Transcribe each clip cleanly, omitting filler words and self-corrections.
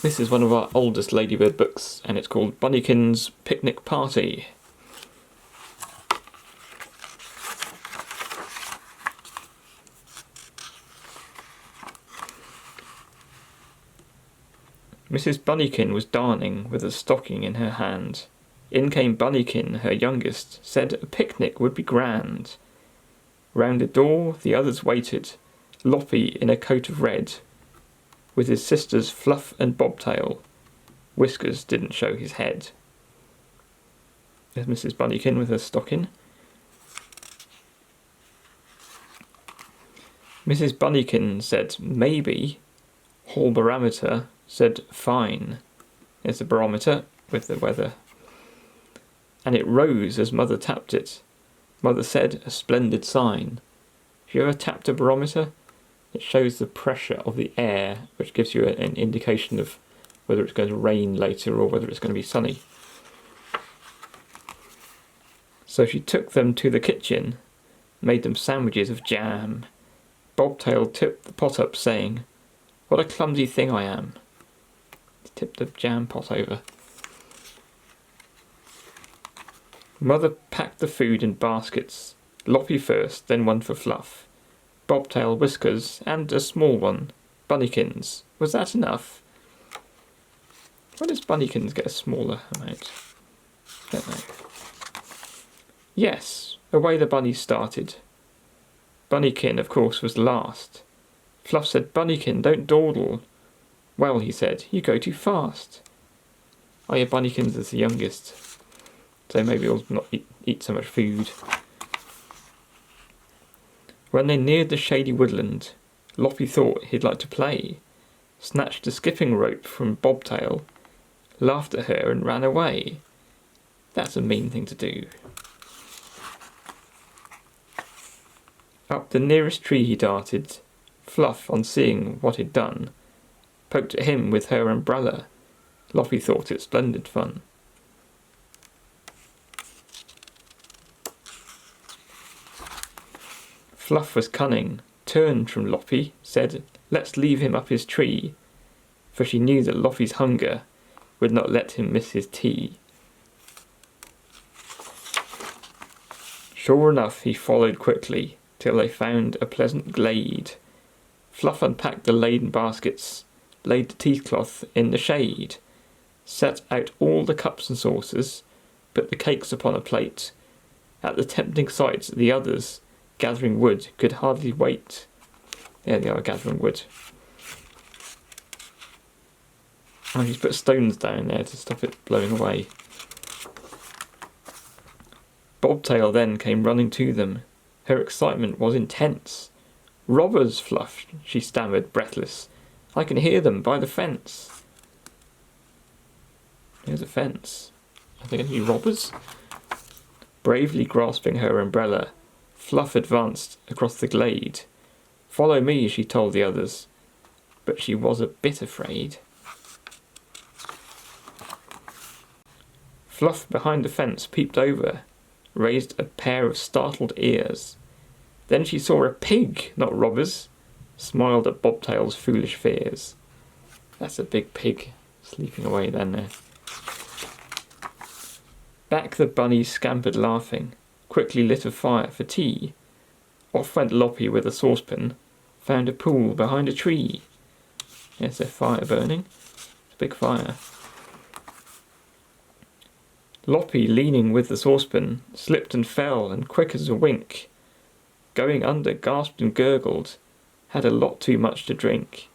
This is one of our oldest Ladybird books, and it's called Bunnykin's Picnic Party. Mrs. Bunnykin was darning with a stocking in her hand. In came Bunnykin, her youngest, said a picnic would be grand. Round the door the others waited, Loppy in a coat of red, with his sisters Fluff and Bobtail. Whiskers didn't show his head. There's Mrs. Bunnykin with her stocking. Mrs. Bunnykin said maybe. Hall barometer said fine. There's the barometer with the weather. And it rose as Mother tapped it. Mother said a splendid sign. Have you ever tapped a barometer? It shows the pressure of the air, which gives you an indication of whether it's going to rain later or whether it's going to be sunny. So she took them to the kitchen, made them sandwiches of jam. Bobtail tipped the pot up, saying, "What a clumsy thing I am." He tipped the jam pot over. Mother packed the food in baskets, Loppy first, then one for Fluff. Bobtail, Whiskers, and a small one, Bunnykins. Was that enough? Why does Bunnykins get a smaller amount? Don't know. Yes, away the bunnies started. Bunnykin, of course, was last. Fluff said, "Bunnykin, don't dawdle." "Well," he said, "you go too fast." Oh yeah, Bunnykins is the youngest, so maybe he'll not eat so much food. When they neared the shady woodland, Loppy thought he'd like to play, snatched a skipping rope from Bobtail, laughed at her and ran away. That's a mean thing to do. Up the nearest tree he darted. Fluff, on seeing what he'd done, poked at him with her umbrella. Loppy thought it splendid fun. Fluff was cunning, turned from Loppy, said, "Let's leave him up his tree," for she knew that Loppy's hunger would not let him miss his tea. Sure enough, he followed quickly, till they found a pleasant glade. Fluff unpacked the laden baskets, laid the teacloth in the shade, set out all the cups and saucers, put the cakes upon a plate. At the tempting sight, the others, gathering wood, could hardly wait. There they are, gathering wood. Oh, she's put stones down there to stop it blowing away. Bobtail then came running to them. Her excitement was intense. "Robbers, Fluff," she stammered, breathless. "I can hear them by the fence." There's a fence. Are they going to be robbers? Bravely grasping her umbrella, Fluff advanced across the glade. "Follow me," she told the others, but she was a bit afraid. Fluff behind the fence peeped over, raised a pair of startled ears. Then she saw a pig, not robbers, smiled at Bobtail's foolish fears. That's a big pig sleeping away then there. Back the bunnies scampered laughing, quickly lit a fire for tea. Off went Loppy with a saucepan, found a pool behind a tree. There's their fire burning. It's a big fire. Loppy, leaning with the saucepan, slipped and fell, and quick as a wink, going under, gasped and gurgled, had a lot too much to drink.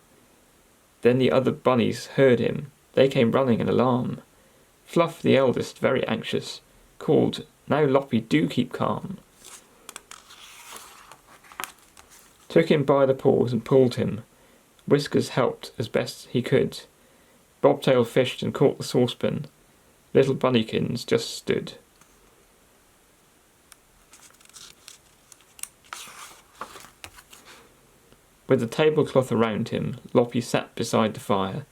Then the other bunnies heard him. They came running in alarm. Fluff, the eldest, very anxious, called, "Now, Loppy, do keep calm." Took him by the paws and pulled him. Whiskers helped as best he could. Bobtail fished and caught the saucepan. Little Bunnykins just stood. With the tablecloth around him, Loppy sat beside the fire.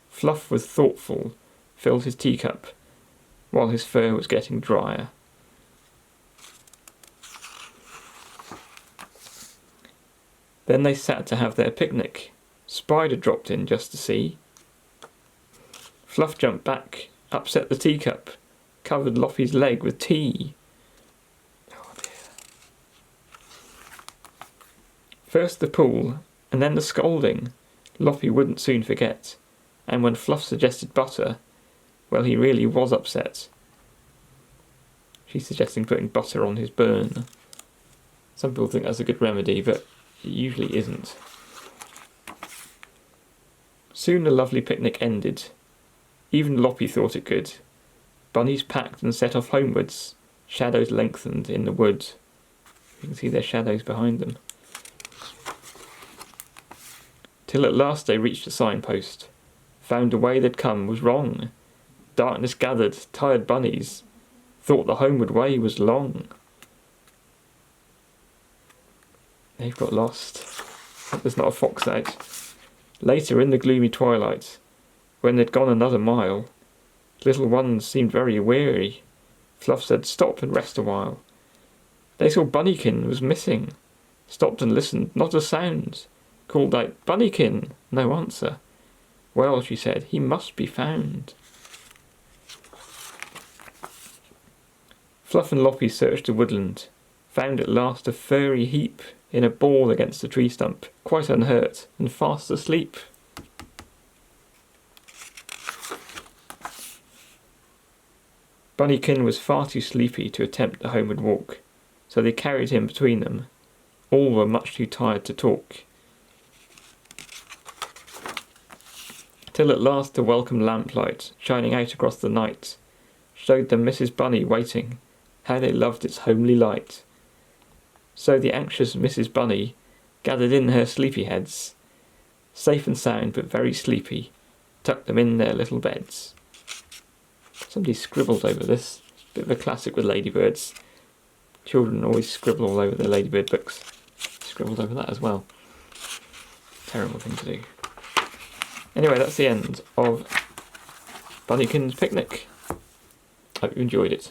Fluff was thoughtful, filled his teacup, while his fur was getting drier. Then they sat to have their picnic. Spider dropped in just to see. Fluff jumped back, upset the teacup, covered Loppy's leg with tea. Oh dear. First the pool, and then the scolding. Loppy wouldn't soon forget, and when Fluff suggested butter, well, he really was upset. She's suggesting putting butter on his burn. Some people think that's a good remedy, but it usually isn't. Soon the lovely picnic ended. Even Loppy thought it good. Bunnies packed and set off homewards. Shadows lengthened in the wood. You can see their shadows behind them. Till at last they reached a signpost. Found the way they'd come was wrong. Darkness gathered, tired bunnies thought the homeward way was long. They've got lost. There's not a fox out. Later, in the gloomy twilight, when they'd gone another mile, little ones seemed very weary. Fluff said, "Stop and rest a while." They saw Bunnykin was missing. Stopped and listened, not a sound. Called out, "Bunnykin!" No answer. "Well," she said, "he must be found." Fluff and Loppy searched the woodland, found at last a furry heap in a ball against a tree stump, quite unhurt and fast asleep. Bunnykin was far too sleepy to attempt the homeward walk, so they carried him between them. All were much too tired to talk. Till at last the welcome lamplight, shining out across the night, showed them Mrs. Bunny waiting. How they loved its homely light. So the anxious Mrs. Bunny gathered in her sleepy heads, safe and sound but very sleepy, tucked them in their little beds. Somebody scribbled over this. Bit of a classic with ladybirds. Children always scribble all over their ladybird books. Scribbled over that as well. Terrible thing to do. Anyway, that's the end of Bunnykin's Picnic. Hope you enjoyed it.